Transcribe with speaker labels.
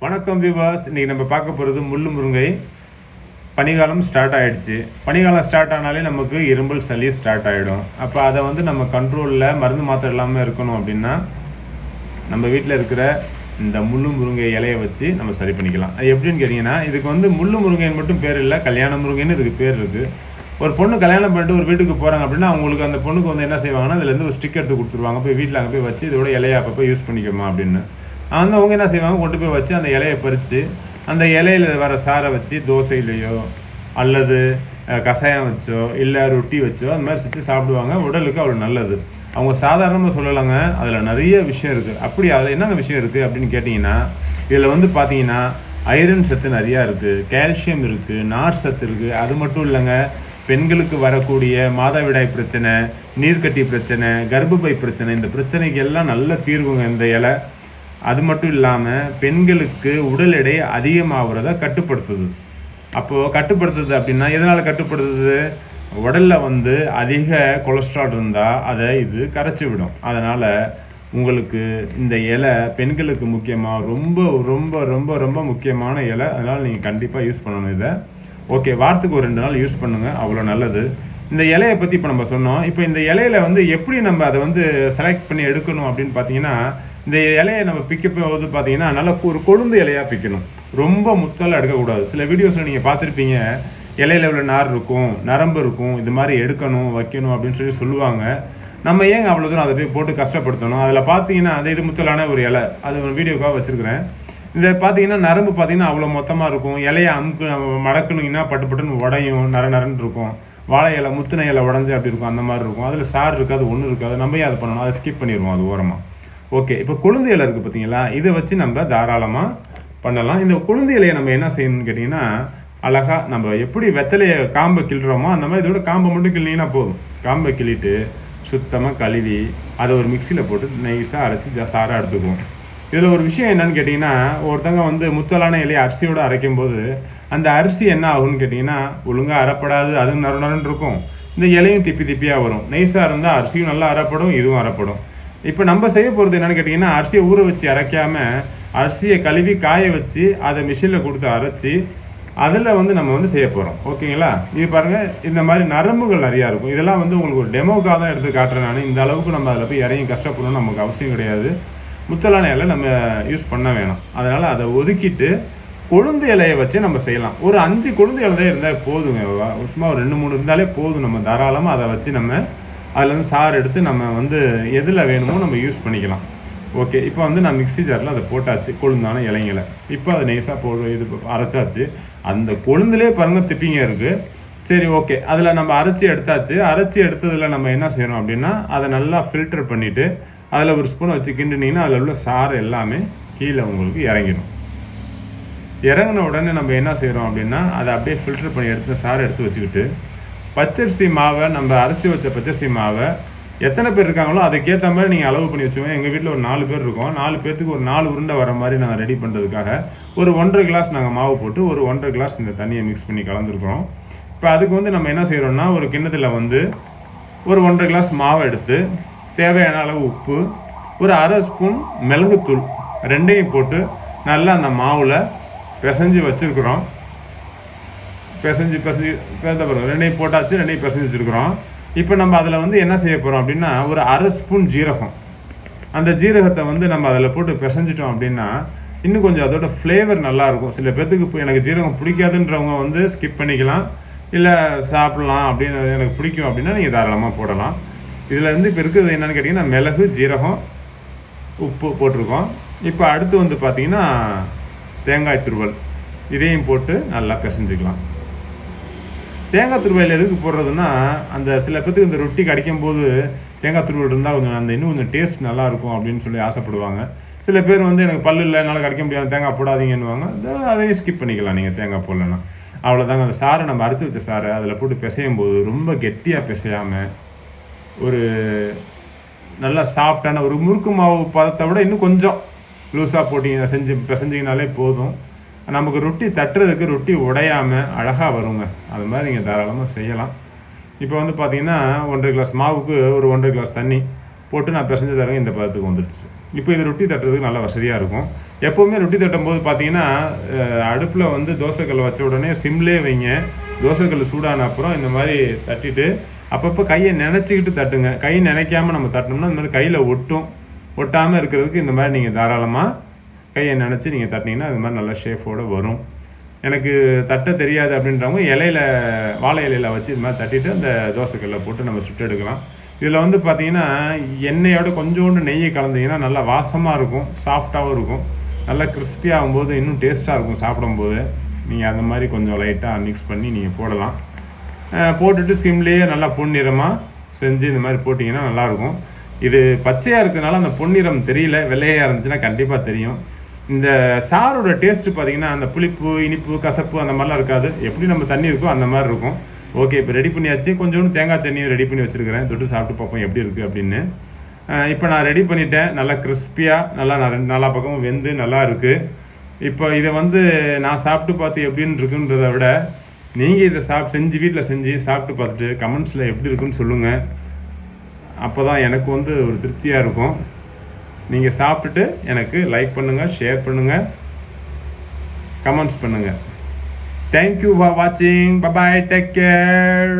Speaker 1: வணக்கம் விவாஸ். இன்றைக்கி நம்ம பார்க்க போகிறது முள்ளு முருங்கை. பனிக்காலம் ஸ்டார்ட் ஆகிடுச்சு. பனிக்காலம் ஸ்டார்ட் ஆனாலே நமக்கு இரும்பல் சளி ஸ்டார்ட் ஆகிடும். அப்போ அதை நம்ம கண்ட்ரோலில் மருந்து மாத்திரை இல்லாமல் இருக்கணும் அப்படின்னா நம்ம வீட்டில் இருக்கிற இந்த முள்ளு முருங்கை இலையை வச்சு நம்ம சரி பண்ணிக்கலாம். அது எப்படின்னு கேட்டிங்கன்னா, இதுக்கு முள்ளு முருங்கைன்னு மட்டும் பேர் இல்லை, கல்யாண முருங்கைன்னு இதுக்கு பேர் இருக்குது. ஒரு பொண்ணு கல்யாணம் பண்ணிட்டு ஒரு வீட்டுக்கு போகிறாங்க அப்படின்னா அவங்களுக்கு அந்த பொண்ணுக்கு என்ன செய்வாங்கன்னா, அதுலேருந்து ஒரு ஸ்டிக் எடுத்து கொடுத்துருவாங்க. போய் வீட்டில் அங்கே போய் வச்சு இதோட இலையை அப்பப்போ யூஸ் பண்ணிக்கோமா அப்படின்னு. அவங்க என்ன செய்வாங்க, கொண்டு போய் வச்சு அந்த இலையை பறித்து அந்த இலையில் வர சாரை வச்சு தோசையிலையோ அல்லது கஷாயம் வச்சோ இல்லை ரொட்டி வச்சோ அந்த மாதிரி செஞ்சு சாப்பிடுவாங்க. உடலுக்கு அவ்வளோ நல்லது. அவங்க சாதாரணமாக சொல்லலைங்க, அதில் நிறைய விஷயம் இருக்குது. அப்படி அதில் என்னென்ன விஷயம் இருக்குது அப்படின்னு கேட்டிங்கன்னா, இதில் பார்த்தீங்கன்னா ஐரன் சத்து நிறையா இருக்குது, கால்சியம் இருக்குது, நார் சத்து இருக்குது. அது மட்டும் இல்லைங்க, பெண்களுக்கு வரக்கூடிய மாதவிடாய் பிரச்சனை, நீர்க்கட்டி பிரச்சனை, கர்ப்பப்பை பிரச்சனை, இந்த பிரச்சனைக்கு எல்லாம் நல்ல தீர்வுங்க இந்த இலை. அது மட்டும் இல்லாமல் பெண்களுக்கு உடல் எடை அதிகமாகிறத கட்டுப்படுத்துது. அப்போது கட்டுப்படுத்துது அப்படின்னா எதனால் கட்டுப்படுத்துது? உடலில் அதிக கொலஸ்ட்ரால் இருந்தால் அதை இது கரைச்சி விடும். அதனால் உங்களுக்கு இந்த இலை பெண்களுக்கு முக்கியமாக ரொம்ப ரொம்ப ரொம்ப ரொம்ப முக்கியமான இலை. அதனால் நீங்கள் கண்டிப்பாக யூஸ் பண்ணணும் இதை. ஓகே, வாரத்துக்கு ஒரு 2 நாள் யூஸ் பண்ணுங்கள், அவ்வளோ நல்லது. இந்த இலையை பற்றி இப்போ நம்ம சொன்னோம். இப்போ இந்த இலையில எப்படி நம்ம அதை செலக்ட் பண்ணி எடுக்கணும் அப்படின்னு பார்த்தீங்கன்னா, இந்த இலையை நம்ம பிக்கப்போது பார்த்தீங்கன்னா நல்லா ஒரு கொழுந்து இலையாக பிக்கணும். ரொம்ப முத்தலாக எடுக்கக்கூடாது. சில வீடியோஸில் நீங்கள் பார்த்துருப்பீங்க, இலையில உள்ள நார் இருக்கும், நரம்பு இருக்கும், இது மாதிரி எடுக்கணும் வைக்கணும் அப்படின்னு சொல்லுவாங்க. நம்ம ஏங்க அவ்வளோ தூரம் அதை போய் போட்டு கஷ்டப்படுத்தணும்? அதில் பார்த்தீங்கன்னா இது முத்தலான ஒரு இலை, அது ஒரு வீடியோக்காக வச்சுருக்கிறேன். இதை பார்த்தீங்கன்னா நரம்பு பார்த்தீங்கன்னா அவ்வளோ மொத்தமாக இருக்கும். இலையை மடக்கணுங்கன்னா பட்டுன்னு உடையும், நரன்னு இருக்கும். வாழை இலை முத்தின இலை உடஞ்சி அப்படி இருக்கும், அந்த மாதிரி இருக்கும். அதில் சாறு இருக்காது, ஒன்றும் இருக்காது. நம்ம ஏன் அதை பண்ணணும்? அதை ஸ்கிப் பண்ணிடுவோம் அது ஓரமாக. ஓகே, இப்போ கொழுந்து இலை இருக்குது பார்த்தீங்களா, இதை வச்சு நம்ம தாராளமாக பண்ணலாம். இந்த கொழுந்து இலையை நம்ம என்ன செய்யணும்னு கேட்டிங்கன்னா, அழகாக நம்ம எப்படி வெத்தலையை காம்பை கிள்றோமோ அந்த மாதிரி இதோட காம்பை மட்டும் கிள்ளிங்கன்னா போதும். காம்பை கிள்ளிட்டு சுத்தமாக கழுவி அதை ஒரு மிக்சியில் போட்டு நைஸாக அரைச்சி சாராக எடுத்துக்குவோம். இதில் ஒரு விஷயம் என்னன்னு கேட்டிங்கன்னா, ஒருத்தங்க முத்தலான இலையை அரிசியோடு அரைக்கும் போது அந்த அரிசி என்ன ஆகும்னு கேட்டிங்கன்னா, ஒழுங்காக அரைப்படாது, அதுவும் நறுன்னு இருக்கும். இந்த இலையும் திப்பியாக வரும். நைஸாக இருந்தால் அரிசியும் நல்லா அரைப்படும், இதுவும் அரைப்படும். இப்போ நம்ம செய்ய போகிறது என்னென்னு கேட்டிங்கன்னா, அரிசியை ஊற வச்சு அரைக்காமல் அரிசியை கழுவி காய வச்சு அதை மிஷினில் கொடுத்து அரைச்சி அதில் நம்ம செய்ய போகிறோம். ஓகேங்களா? இது பாருங்கள், இந்த மாதிரி நரம்புகள் நிறையா இருக்கும். இதெல்லாம் உங்களுக்கு ஒரு டெமோக்காக தான் எடுத்து காட்டுறேன் நான். இந்த அளவுக்கு நம்ம அதில் போய் இறங்கி கஷ்டப்படணும்னு நமக்கு அவசியம் கிடையாது. முத்தலான இலை நம்ம யூஸ் பண்ண வேணாம். அதனால் அதை ஒதுக்கிட்டு கொழுந்து இலையை வச்சு நம்ம செய்யலாம். ஒரு 5 கொழுந்து இலை இருந்தால் போதுங்க. சும்மா ஒரு 2-3 இருந்தாலே போதும். நம்ம தாராளமாக அதை வச்சு நம்ம அதில் சாறு எடுத்து நம்ம எதில் வேணுமோ நம்ம யூஸ் பண்ணிக்கலாம். ஓகே, இப்போ நான் மிக்ஸி ஜாரில் அதை போட்டாச்சு, கொழுந்தான இலைங்களை. இப்போ அதை நைஸாக இது அரைச்சாச்சு. அந்த கொழுந்துலேயே பாருங்கள் திப்பிங்க இருக்குது. சரி, ஓகே, அதில் நம்ம அரைச்சி எடுத்தாச்சு. அரைச்சி எடுத்ததில் நம்ம என்ன செய்யணும் அப்படின்னா, அதை நல்லா ஃபில்டர் பண்ணிவிட்டு அதில் ஒரு ஸ்பூனை வச்சு கிண்டினீங்கன்னா அதில் உள்ள சாறு எல்லாமே கீழே உங்களுக்கு இறங்கிடும். இறங்கின உடனே நம்ம என்ன செய்கிறோம் அப்படின்னா, அதை அப்படியே ஃபில்டர் பண்ணி எடுத்து சாறு எடுத்து வச்சுக்கிட்டு பச்சரிசி மாவை, நம்ம அரைச்சி வச்ச பச்சரிசி மாவை எத்தனை பேர் இருக்காங்களோ அதுக்கேற்ற மாதிரி நீங்கள் அளவு பண்ணி வச்சுக்கோங்க. எங்கள் வீட்டில் ஒரு 4 பேர் இருக்கோம். 4 பேர்த்துக்கு ஒரு 4 உருண்டை வர மாதிரி நாங்கள் ரெடி பண்ணுறதுக்காக ஒரு 1.5 கிளாஸ் நாங்கள் மாவு போட்டு ஒரு 1.5 கிளாஸ் இந்த தண்ணியை மிக்ஸ் பண்ணி கலந்துருக்கிறோம். இப்போ அதுக்கு நம்ம என்ன செய்கிறோம்னா, ஒரு கிண்ணத்தில் ஒரு 1.5 கிளாஸ் மாவை எடுத்து தேவையான அளவு உப்பு, ஒரு 1/2 ஸ்பூன் மிளகுத்தூள், 2ஐயும் போட்டு நல்லா அந்த மாவில் பிசைஞ்சு வச்சுருக்குறோம். பிசைஞ்சு பாருங்க, 2ஐயும் போட்டாச்சு, 2ஐயும் பிசைஞ்சு வச்சுருக்குறோம். இப்போ நம்ம அதில் என்ன செய்ய போகிறோம் அப்படின்னா, ஒரு 1/2 ஸ்பூன் ஜீரகம். அந்த ஜீரகத்தை நம்ம அதில் போட்டு பிசைஞ்சிட்டோம் அப்படின்னா இன்னும் கொஞ்சம் அதோட ஃப்ளேவர் நல்லாயிருக்கும். சில பேர்த்துக்கு இப்போ எனக்கு ஜீரகம் பிடிக்காதுன்றவங்க ஸ்கிப் பண்ணிக்கலாம், இல்லை சாப்பிட்லாம். அப்படின்னு எனக்கு பிடிக்கும் அப்படின்னா நீங்கள் தாராளமாக போடலாம். இதில் இப்போ இருக்கிறது என்னென்னு கேட்டிங்கன்னா, மிளகு, ஜீரகம், உப்பு போட்டிருக்கோம். இப்போ அடுத்து பார்த்திங்கன்னா தேங்காய் துருவல், இதையும் போட்டு நல்லா பிசைஞ்சிக்கலாம். தேங்காய் துருவல் எதுக்கு போடுறதுன்னா, அந்த சில பேருக்கு இந்த ரொட்டி கடிக்கும் போது தேங்காய் துருவல் இருந்தால் இன்னும் கொஞ்சம் டேஸ்ட் நல்லாயிருக்கும் அப்படின்னு சொல்லி ஆசைப்படுவாங்க. சில பேர் எனக்கு பல்லு இல்லை, என்னால் கடிக்க முடியாது, தேங்காய் போடாதீங்கன்னுவாங்க. அதையும் ஸ்கிப் பண்ணிக்கலாம் நீங்கள் தேங்காய் போடலன்னா. அவ்வளோதாங்க. அந்த சாரை நம்ம அரைச்சி வச்ச சாரை அதில் போட்டு பிசையும் போது ரொம்ப கெட்டியாக பிசையாமல் ஒரு நல்லா சாஃப்டான ஒரு முறுக்கு மாவு பதத்தை விட இன்னும் கொஞ்சம் லூஸாக போட்டிங்கன்னா பிசைஞ்சிங்கனாலே போதும். நமக்கு ரொட்டி தட்டுறதுக்கு ரொட்டி உடையாமல் அழகாக வருங்க. அது மாதிரி நீங்கள் தாராளமாக செய்யலாம். இப்போ பார்த்தீங்கன்னா 1.5 கிளாஸ் மாவுக்கு ஒரு 1.5 கிளாஸ் தண்ணி, போட்டு நான் பிசைஞ்சு தரேன். இந்த பதத்துக்கு வந்துடுச்சு. இப்போ இது ரொட்டி தட்டுறதுக்கு நல்லா வசதியாக இருக்கும். எப்போவுமே ரொட்டி தட்டும் போது பார்த்தீங்கன்னா அடுப்பில் வந்து தோசைக்கல் வச்ச உடனே சிம்லே வைங்க. தோசைக்கல் சூடான அப்புறம் இந்த மாதிரி தட்டிட்டு அப்பப்போ கையை நினச்சிக்கிட்டு தட்டுங்க. கை நினைக்காமல் நம்ம தட்டினோம்னா இந்த மாதிரி கையில் ஒட்டாமல் இருக்கிறதுக்கு இந்த மாதிரி நீங்கள் தாராளமாக கையை நினச்சி நீங்கள் தட்டினீங்கன்னா அது மாதிரி நல்லா ஷேஃபோடு வரும். எனக்கு தட்ட தெரியாது அப்படின்றவங்க இலையில வாழை இலையில் வச்சு இது மாதிரி தட்டிட்டு அந்த தோசைக்கல்லை போட்டு நம்ம சுட்டு எடுக்கலாம். இதில் வந்து பார்த்தீங்கன்னா எண்ணெயோட கொஞ்சோண்டு நெய்யை கலந்தீங்கன்னா நல்லா வாசமாக இருக்கும், சாஃப்டாகவும் இருக்கும். நல்லா கிறிஸ்பி ஆகும்போது இன்னும் டேஸ்ட்டாக இருக்கும் சாப்பிடும்போது. நீங்கள் அந்த மாதிரி கொஞ்சம் லைட்டாக மிக்ஸ் பண்ணி நீங்கள் போடலாம். போட்டுட்டு சிம்லேயே நல்லா பொன்னிறமாக செஞ்சு இந்த மாதிரி போட்டிங்கன்னா நல்லாயிருக்கும். இது பச்சையாக இருக்கிறதுனால அந்த பொன்னிறம் தெரியல, வெள்ளையாக இருந்துச்சுன்னா கண்டிப்பாக தெரியும். இந்த சாரோட டேஸ்ட்டு பார்த்தீங்கன்னா அந்த புளிப்பு, இனிப்பு, கசப்பு அந்த மாதிரிலாம் இருக்காது. எப்படி நம்ம தண்ணி இருக்கோ அந்த மாதிரி இருக்கும். ஓகே, இப்போ ரெடி பண்ணியாச்சு. கொஞ்சோண்டு தேங்காய் சட்னியும் ரெடி பண்ணி வச்சுருக்கிறேன். தொட்டு சாப்பிட்டு பார்ப்போம் எப்படி இருக்குது அப்படின்னு. இப்போ நான் ரெடி பண்ணிட்டேன். நல்லா கிறிஸ்பியாக நல்லா நாலா பக்கமும் வெந்து நல்லா இருக்குது. இப்போ இதை வந்து நான் சாப்பிட்டு பார்த்து எப்படின்னு இருக்குன்றதை விட நீங்கள் இதை செஞ்சு வீட்டில் செஞ்சு சாப்பிட்டு பார்த்துட்டு கமெண்ட்ஸில் எப்படி இருக்குன்னு சொல்லுங்கள். அப்போ தான் எனக்கு வந்து ஒரு திருப்தியாக இருக்கும். நீங்கள் சாப்பிட்டுட்டு எனக்கு லைக் பண்ணுங்கள், ஷேர் பண்ணுங்கள், கமெண்ட்ஸ் பண்ணுங்கள். தேங்க்யூ ஃபார் வாட்சிங். Bye bye, take care.